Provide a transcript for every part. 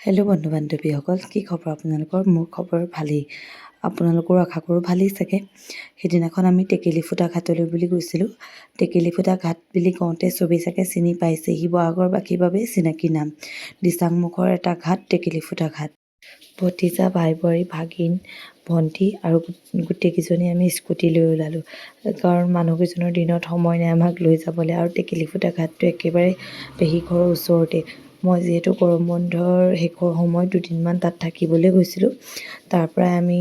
Hello' বন্ধু বান্ধৱীসকল, কি খবৰ আপোনালোকৰ? মোৰ খবৰ ভালেই, আপোনালোকৰো আশা কৰোঁ ভালেই চাগে। সেইদিনাখন আমি টেকেলিফুটা ঘাটলৈ বুলি গৈছিলোঁ। টেকেলিফুটা ঘাট বুলি কওঁতে চবেই চাগে চিনি পাইছে, শিৱসাগৰ বাকীৰ বাবে চিনাকি নাম। দিচাংমুখৰ এটা ঘাট টেকেলিফুটা ঘাট। ভতিজা, ভাই বোৱাৰী, ভাগিন, ভণ্টি আৰু গোটেইকেইজনী আমি স্কুটি লৈ ওলালোঁ, কাৰণ মানুহকেইজনৰ দিনত সময় নাই আমাক লৈ যাবলৈ। আৰু টেকেলিফুটা ঘাটটো একেবাৰে পেহী ঘৰৰ ওচৰতে। মই যিহেতু গৰম বন্ধৰ শেষৰ সময়ত দুদিনমান তাত থাকিবলৈ গৈছিলোঁ, তাৰ পৰাই আমি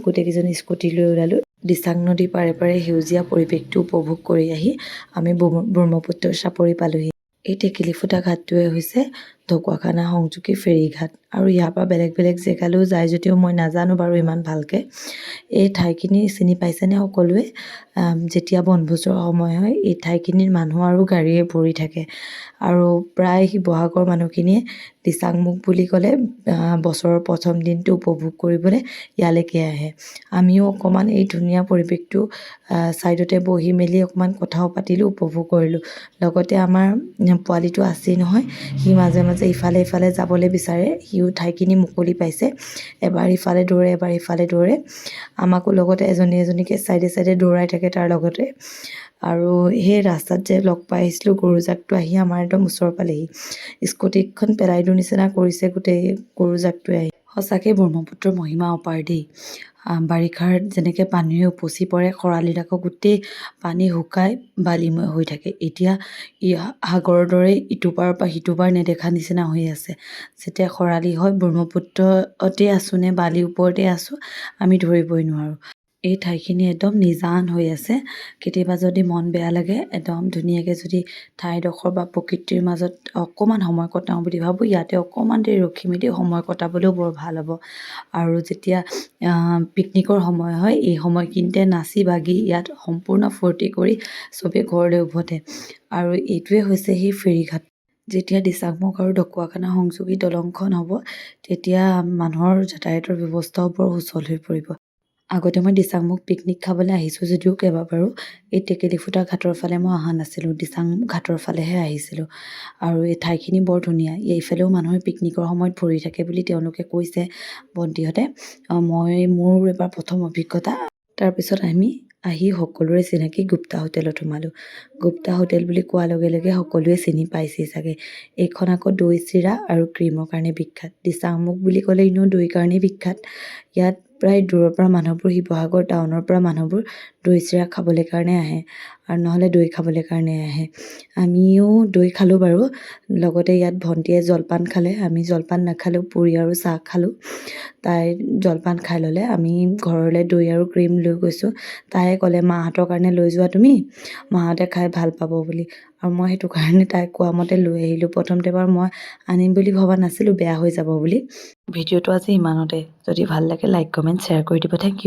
গোটেইকেইজনী স্কুটি লৈ ওলালোঁ। দিচাং নদীৰ পাৰে পাৰে সেউজীয়া পৰিৱেশটো উপভোগ কৰি আহি আমি ব্ৰহ্মপুত্ৰৰ চাপৰি পালোঁহি। এই টেকেলিফুটা ঘাটটোৱে হৈছে ঢকুৱাখানা সংযোগী ফেৰী ঘাট, আৰু ইয়াৰ পৰা বেলেগ বেলেগ জেগালৈও যায় যদিও মই নাজানো বাৰু ইমান ভালকৈ। এই ঠাইখিনি চিনি পাইছেনে সকলোৱে? যেতিয়া বনভোজৰ সময় হয় এই ঠাইখিনিৰ মানুহ আৰু গাড়ীয়ে ভৰি থাকে, আৰু প্ৰায় শিৱসাগৰ মানুহখিনিয়ে দিচাংমুখ বুলি ক'লে বছৰৰ প্ৰথম দিনটো উপভোগ কৰিবলৈ ইয়ালৈকে আহে। আমিও অকণমান এই ধুনীয়া পৰিৱেশটো ছাইডতে বহি মেলি অকণমান কথাও পাতিলোঁ, উপভোগ কৰিলোঁ। লগতে আমাৰ পোৱালিটো আছেই নহয়, সি মাজে মাজে ইফালে ইফালে যাবলৈ বিচাৰে। সিও ঠাইখিনি মুকলি পাইছে, এবাৰ ইফালে দৌৰে এবাৰ ইফালে দৌৰে। আমাকো লগতে এজনীকে ছাইডে ছাইডে দৌৰাই থাকে তাৰ লগতে। আৰু সেই ৰাস্তাত যে লগ পাই আহিছিলোঁ গৰুজাকটো আহি আমাৰ একদম ওচৰ পালেহি। স্কুটিখন পেলাই দিওঁ নিচিনা কৰিছে গোটেই গৰুজাকটোৱে আহি। সঁচাকৈ ব্ৰহ্মপুত্ৰৰ মহিমা অপাৰ দেই। বাৰিষাৰ যেনেকৈ পানীৰে উপচি পৰে, খৰালিত আকৌ গোটেই পানী শুকাই বালিময় হৈ থাকে। এতিয়া সাগৰৰ দৰে ইটো পাৰৰ পৰা সিটো পাৰ নেদেখা নিচিনা হৈ আছে। যেতিয়া খৰালি হয় ব্ৰহ্মপুত্ৰতে আছোঁ নে বালিৰ ওপৰতে আছোঁ আমি ধৰিবই নোৱাৰোঁ। এই ঠাইখিনি একদম নিজান হৈ আছে। কেতিয়াবা যদি মন বেয়া লাগে, একদম ধুনীয়াকৈ যদি ঠাইডোখৰ বা প্ৰকৃতিৰ মাজত অকণমান সময় কটাওঁ বুলি ভাবোঁ, ইয়াতে অকণমান দেৰি ৰখি মেলি সময় কটাবলৈও বৰ ভাল হ'ব। আৰু যেতিয়া পিকনিকৰ সময় হয় এই সময়খিনিতে নাচি বাগি ইয়াত সম্পূৰ্ণ ফূৰ্তি কৰি চবেই ঘৰলৈ উভতে। আৰু এইটোৱে হৈছে সেই ফেৰীঘাট। যেতিয়া দিচাংমুখ আৰু ঢকুৱাখানা সংযোগী দলংখন হ'ব তেতিয়া মানুহৰ যাতায়াতৰ ব্যৱস্থাও বৰ সুচল হৈ পৰিব। আগতে মই দিচাংমুখ পিকনিক খাবলৈ আহিছোঁ যদিও কেইবাবাৰো এই টেকেলিফুটা ঘাটৰ ফালে মই অহা নাছিলোঁ, দিচাং ঘাটৰ ফালেহে আহিছিলোঁ। আৰু এই ঠাইখিনি বৰ ধুনীয়া। এইফালেও মানুহে পিকনিকৰ সময়ত ভৰি থাকে বুলি তেওঁলোকে কৈছে ভণ্টিহঁতে। মোৰ এবাৰ প্ৰথম অভিজ্ঞতা। তাৰপিছত আমি আহি সকলোৰে চিনাকি গুপ্তা হোটেলত সোমালোঁ। গুপ্তা হোটেল বুলি কোৱাৰ লগে লগে সকলোৱে চিনি পাইছেই চাগে। এইখন আকৌ দৈ চিৰা আৰু ক্ৰীমৰ কাৰণে বিখ্যাত। দিচাংমুখ বুলি ক'লে এনেও দৈৰ কাৰণেই বিখ্যাত। ইয়াত প্ৰায় দূৰৰ পৰা মানুহবোৰ, শিৱসাগৰ টাউনৰ পৰা মানুহবোৰ দৈ চিৰা খাবলৈ কাৰণে আহে, আৰু নহ'লে দৈ খাবলৈ কাৰণে আহে। আমিও দৈ খালোঁ বাৰু। লগতে ইয়াত ভণ্টিয়ে জলপান খালে, আমি জলপান নাখালেও পুৰি আৰু চাহ খালোঁ। তাই জলপান খাই ল'লে। আমি ঘৰলৈ দৈ আৰু ক্ৰীম লৈ গৈছোঁ। তাই ক'লে মাহঁতৰ কাৰণে লৈ যোৱা তুমি, মাহঁতে খাই ভাল পাব বুলি। আৰু মই সেইটো কাৰণে তাই কোৱা মতে লৈ আহিলোঁ। প্ৰথমতে বাৰু মই আনিম বুলি ভবা নাছিলোঁ, বেয়া হৈ যাব বুলি। ভিডিঅ'টো আজি ইমানতে। যদি ভাল লাগে লাইক কমেণ্ট শ্বেয়াৰ কৰি দিব। Thank U.